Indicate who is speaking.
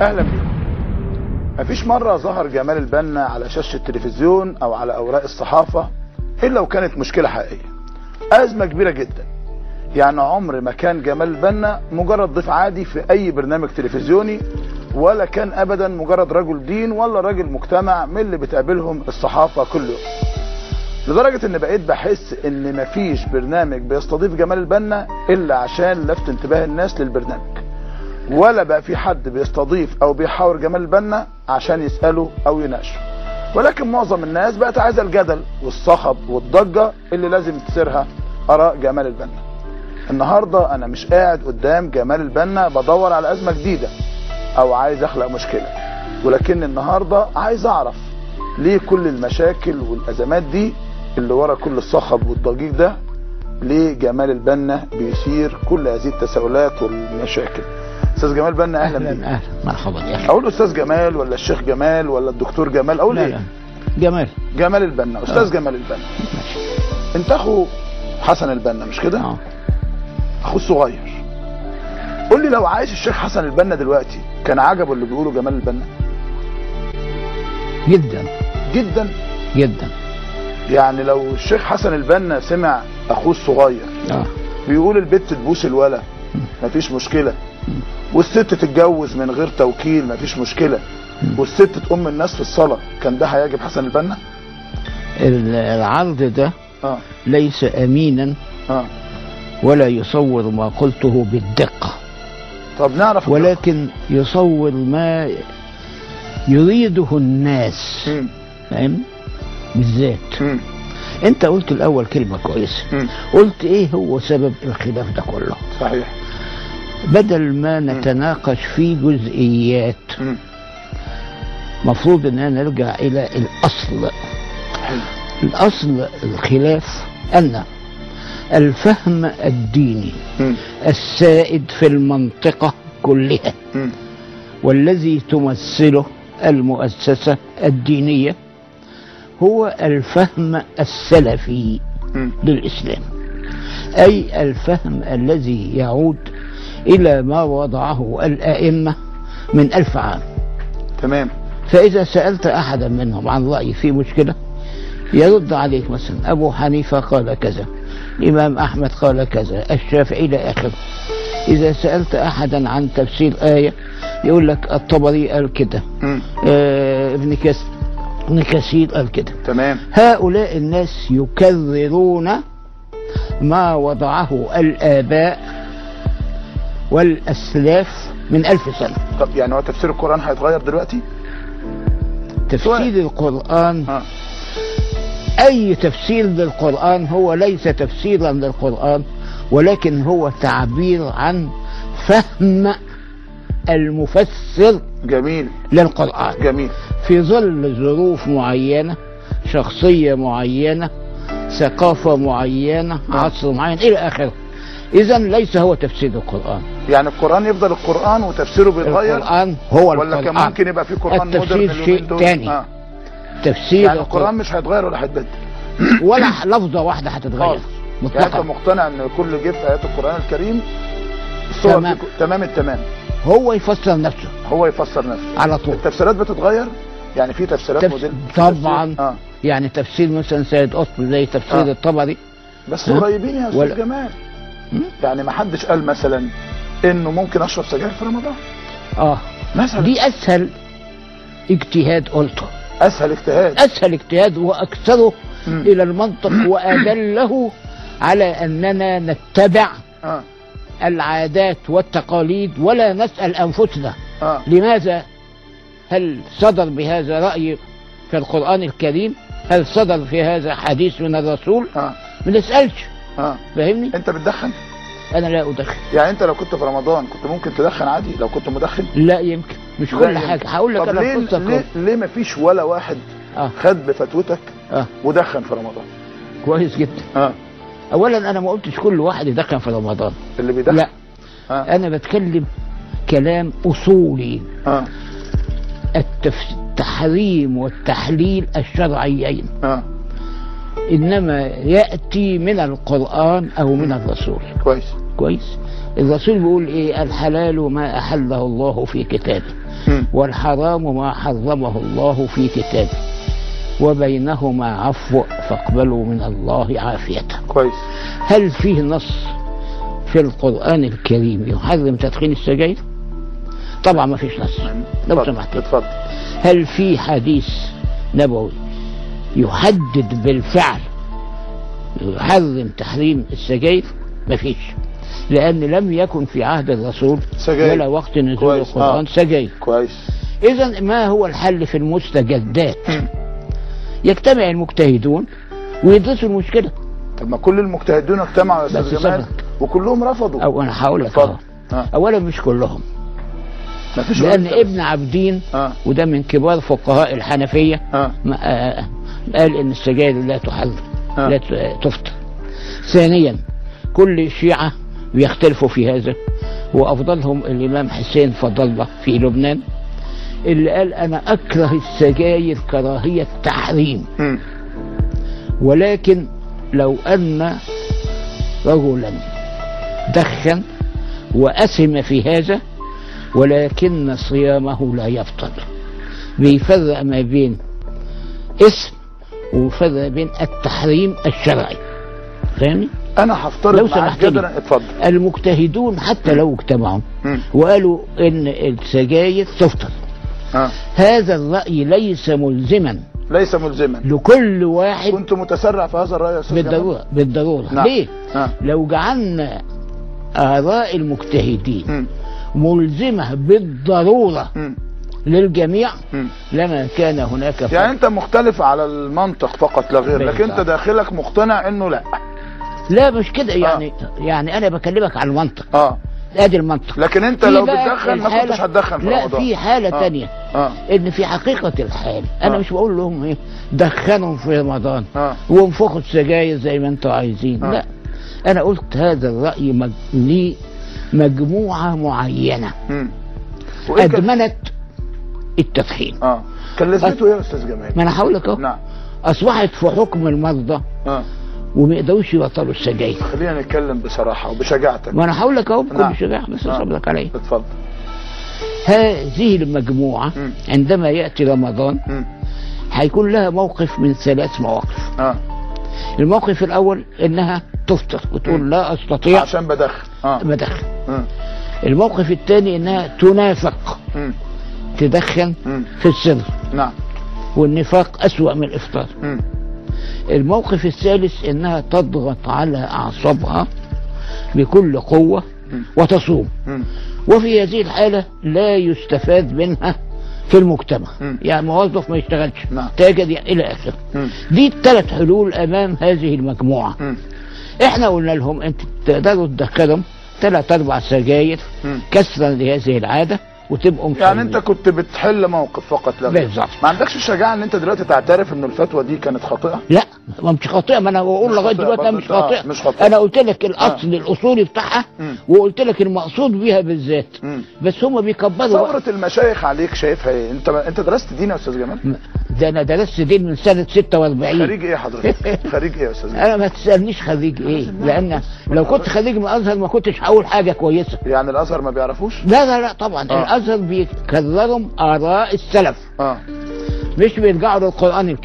Speaker 1: اهلا بيكم. مفيش مرة ظهر جمال البنا على شاشة التلفزيون او على اوراق الصحافة الا وكانت مشكلة حقيقية، ازمة كبيرة جدا. يعني عمر ما كان جمال البنا مجرد ضيف عادي في اي برنامج تلفزيوني، ولا كان ابدا مجرد رجل دين ولا راجل مجتمع من اللي بتقابلهم الصحافة كل يوم. لدرجة ان بقيت بحس ان مفيش برنامج بيستضيف جمال البنا الا عشان لفت انتباه الناس للبرنامج، ولا بقى في حد بيستضيف او بيحاور جمال البنا عشان يسأله او يناقشه. ولكن معظم الناس بقت عايزة الجدل والصخب والضجة اللي لازم تثيرها اراء جمال البنا. النهاردة انا مش قاعد قدام جمال البنا بدور على ازمة جديدة او عايز اخلق مشكلة، ولكن النهاردة عايز اعرف ليه كل المشاكل والازمات دي اللي ورا كل الصخب والضجيج ده، ليه جمال البنا بيثير كل هذه التساؤلات والمشاكل. استاذ جمال بنا اهلا بيك.
Speaker 2: اهلا مرحبا يا اخي.
Speaker 1: اقول استاذ جمال ولا الشيخ جمال ولا الدكتور جمال؟ اقول ايه؟
Speaker 2: جمال.
Speaker 1: جمال البنا. استاذ جمال البنا، انت اخو حسن البنا مش كده؟ اخوه الصغير. قول لي لو عايش الشيخ حسن البنا دلوقتي كان عجبه اللي بيقوله جمال البنا؟
Speaker 2: جدا
Speaker 1: جدا
Speaker 2: جدا.
Speaker 1: يعني لو الشيخ حسن البنا سمع اخوه الصغير بيقول البت تبوس الولا مفيش مشكله، والست تتجوز من غير توكيل مفيش مشكله، والست تقوم الناس في الصلاه، كان ده هيعجب حسن البنا؟
Speaker 2: العرض ده ليس امينا ولا يصور ما قلته بالدقه.
Speaker 1: طب نعرف،
Speaker 2: ولكن يصور ما يريده الناس. فاهم؟ بالذات انت قلت الاول كلمه كويسه، قلت ايه هو سبب الخلاف ده كله.
Speaker 1: صحيح.
Speaker 2: بدل ما نتناقش في جزئيات مفروض اننا نرجع الى الاصل. الاصل الخلاف ان الفهم الديني السائد في المنطقه كلها والذي تمثله المؤسسه الدينيه هو الفهم السلفي للإسلام، أي الفهم الذي يعود إلى ما وضعه الأئمة من 1000 عام.
Speaker 1: تمام.
Speaker 2: فإذا سألت أحدا منهم عن رأي في مشكلة يرد عليك مثلا أبو حنيفة قال كذا، الإمام أحمد قال كذا، الشافعي إلى آخره. إذا سألت أحدا عن تفسير آية يقول لك الطبري قال كده، ابن كثير قال كده.
Speaker 1: تمام.
Speaker 2: هؤلاء الناس يكررون ما وضعه الآباء والأسلاف من 1000 سنة.
Speaker 1: طب يعني هو تفسير القرآن هيتغير دلوقتي؟
Speaker 2: تفسير القرآن أي تفسير للقرآن هو ليس تفسيرا للقرآن، ولكن هو تعبير عن فهم المفسر
Speaker 1: جميل
Speaker 2: للقرآن.
Speaker 1: جميل.
Speaker 2: في ظل ظروف معينة، شخصية معينة، ثقافة معينة، عصر معين إلى آخره. إذا ليس هو تفسير القرآن.
Speaker 1: يعني القرآن يفضل القرآن وتفسيره بيتغير؟
Speaker 2: القرآن هو
Speaker 1: ولا
Speaker 2: القرآن.
Speaker 1: كان ممكن يبقى في قرآن
Speaker 2: التفسير شيء تاني.
Speaker 1: تفسير يعني القرآن مش هيتغير ولا هيتبدل
Speaker 2: ولا لفظة واحدة هتتغير
Speaker 1: مطلقا. يعني انت مقتنع ان كل جه في آيات القرآن الكريم الصور تمام التمام،
Speaker 2: هو يفسر نفسه،
Speaker 1: هو يفسر نفسه
Speaker 2: على طول.
Speaker 1: التفسيرات بتتغير، يعني في تفسيرات موديل
Speaker 2: طبعا. يعني تفسير مثلا سيد قطب زي تفسير الطبري،
Speaker 1: بس قريبين يا استاذ جمال. يعني ما حدش قال مثلا انه ممكن اشرب سجاير في رمضان مثلا.
Speaker 2: دي اسهل اجتهاد قلته، اسهل اجتهاد واكثره الى المنطق وادله على اننا نتبع العادات والتقاليد ولا نسأل أنفسنا لماذا، هل صدر بهذا رأي في القرآن الكريم، هل صدر في هذا حديث من الرسول؟ ما نسألش. فاهمني؟
Speaker 1: انت بتدخن؟
Speaker 2: انا لا ادخن.
Speaker 1: يعني انت لو كنت في رمضان كنت ممكن تدخن عادي لو كنت مدخن؟
Speaker 2: لا يمكن، مش كل حاجة. هقول لك انا
Speaker 1: ليه ما فيش ولا واحد خد بفتوتك ودخن في رمضان؟
Speaker 2: كويس جدا. اولا انا ما قلتش كل واحد يدخن في رمضان،
Speaker 1: اللي بيدخن
Speaker 2: لا. انا بتكلم كلام اصولي. التحريم والتحليل الشرعيين انما ياتي من القران او من الرسول.
Speaker 1: كويس.
Speaker 2: الرسول بيقول ايه؟ الحلال ما احله الله في كتابه والحرام ما حرمه الله في كتابه، وبينهما عفو فاقبلوا من الله عافية.
Speaker 1: كويس.
Speaker 2: هل فيه نص في القرآن الكريم يحرم تدخين السجاير؟ طبعا ما فيش نص. لو سمحت
Speaker 1: اتفضل.
Speaker 2: هل في حديث نبوي يحدد بالفعل يحرم تحريم السجاير؟ ما فيش، لأن لم يكن في عهد الرسول
Speaker 1: سجاير
Speaker 2: ولا وقت نزول القرآن سجاير.
Speaker 1: كويس.
Speaker 2: إذا ما هو الحل في المستجدات؟ يجتمع المجتهدون ويدرسوا المشكلة.
Speaker 1: طب ما كل المجتهدون اجتمعوا يا استاذ جمال وكلهم رفضوا.
Speaker 2: أو أنا هقول لك أولا مش كلهم، لأن ابن عابدين وده من كبار فقهاء الحنفية قال إن السجاير لا تحرم لا تفطر. ثانيا كل الشيعة بيختلفوا في هذا، وأفضلهم الإمام حسين فضل الله في لبنان اللي قال أنا أكره السجاير كراهية تحريم، ولكن لو أن رجلا دخن وأثم في هذا ولكن صيامه لا يبطل، بيفرق ما بين اسم وفرق بين التحريم الشرعي. فاهمني؟
Speaker 1: انا هفترض معاك جدا. اتفضل.
Speaker 2: المجتهدون حتى لو اجتمعوا وقالوا ان السجاير تفطر، هذا الرأي ليس ملزما لكل واحد.
Speaker 1: كنت متسرع في هذا الرأي يا استاذ
Speaker 2: بالضرورة بالضرورة. نعم. ليه؟ لو جعلنا آراء المجتهدين ملزمة بالضرورة للجميع لما كان هناك فرق.
Speaker 1: يعني انت مختلف على المنطق فقط لا غير، لكن انت داخلك مقتنع انه لا
Speaker 2: مش كده. يعني انا بكلمك على المنطق. ادي المنطق.
Speaker 1: لكن انت لو بتدخن ما كنتش هتدخن في رمضان.
Speaker 2: لا، في حالة تانية ان في حقيقة الحال انا مش بقول لهم ايه دخنوا في رمضان وانفخوا السجاير زي ما انتوا عايزين. لا، انا قلت هذا الرأي ليه مجموعة معينة ادمنت التدخين.
Speaker 1: كان لازمته ايه يا استاذ جمال؟
Speaker 2: ما انا هقول لك اهو. اصبحت في حكم المرضى وما يقدروش يبطلوا السجاير.
Speaker 1: خلينا نتكلم بصراحه وبشجاعتك.
Speaker 2: ما انا هقول لك اهو بكل شجاعه، بس صبرك عليا.
Speaker 1: اتفضل.
Speaker 2: هذه المجموعه عندما ياتي رمضان هيكون لها موقف من 3 مواقف. الموقف الاول انها تفطر وتقول لا استطيع
Speaker 1: عشان بدخن.
Speaker 2: الموقف الثاني انها تنافق، تدخن في السر.
Speaker 1: نعم.
Speaker 2: والنفاق اسوأ من الافطار. الموقف الثالث انها تضغط على اعصابها بكل قوة وتصوم، وفي هذه الحالة لا يستفاد منها في المجتمع. يعني موظف ما يشتغلش، تاجر الى اخره. دي 3 حلول امام هذه المجموعة. احنا قلنا لهم انت تقدروا تدخلهم 3-4 سجاير كسرا لهذه العادة وتبقوا مصلين.
Speaker 1: يعني انت كنت بتحل موقف فقط لا غير.
Speaker 2: بالظبط.
Speaker 1: ما عندكش الشجاعه ان انت دلوقتي تعترف ان الفتوى دي كانت خاطئه؟
Speaker 2: لا، ما مش خاطئه. ما انا بقول لغايه دلوقتي مش خاطئه.
Speaker 1: مش خاطئه.
Speaker 2: انا قلت لك الاصل الاصولي بتاعها وقلت لك المقصود بيها بالذات. بس هم بيكبروا.
Speaker 1: ثوره المشايخ عليك شايفها ايه؟ انت درست دين يا استاذ جمال؟
Speaker 2: ده انا درست دين من سنه 46.
Speaker 1: خريج ايه حضرتك؟ خريج ايه يا استاذ جمال؟
Speaker 2: انا ما تسالنيش خريج ايه، لان لو كنت خريج من الازهر ما كنتش هقول حاجه كويسه.
Speaker 1: يعني الازهر ما بيعرفوش؟
Speaker 2: لا طبعا. الازهر بيكرروا آراء السلف، مش بيرجعوا للقرآن الكريم.